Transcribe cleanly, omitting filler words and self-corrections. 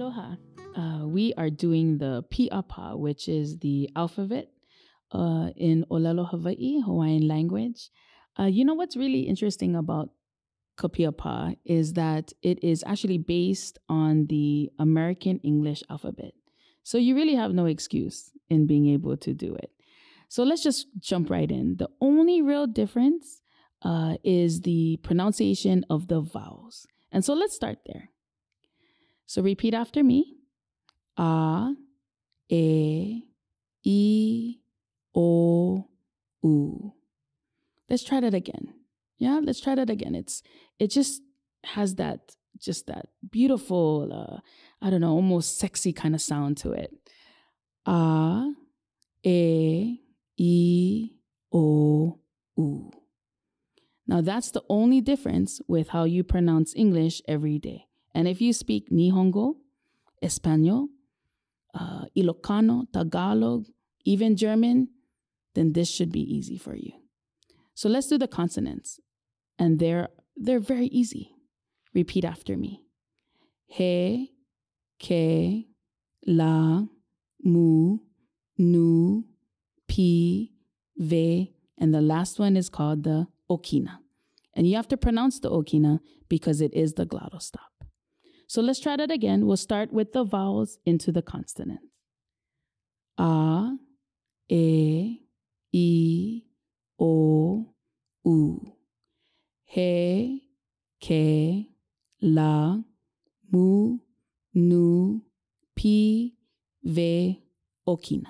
Aloha. We are doing the Piapa, which is the alphabet in Olelo, Hawaii, Hawaiian language. You know what's really interesting about Piapa is that it is actually based on the American English alphabet. So you really have no excuse in being able to do it. So let's just jump right in. The only real difference is the pronunciation of the vowels. And so let's start there. So repeat after me. A, E, I, O, U. Let's try that again. Yeah, let's try that again. It just has that beautiful, almost sexy kind of sound to it. A, E, I, O, U. Now that's the only difference with how you pronounce English every day. And if you speak Nihongo, Espanol, Ilocano, Tagalog, even German, then this should be easy for you. So let's do the consonants. And they're very easy. Repeat after me. He, ke, la, mu, nu, pi, ve, and the last one is called the okina. And you have to pronounce the okina because it is the glottal stop. So let's try that again. We'll start with the vowels into the consonants. A, E, I, O, U. He, ke, la, mu, nu, pi, ve, okina.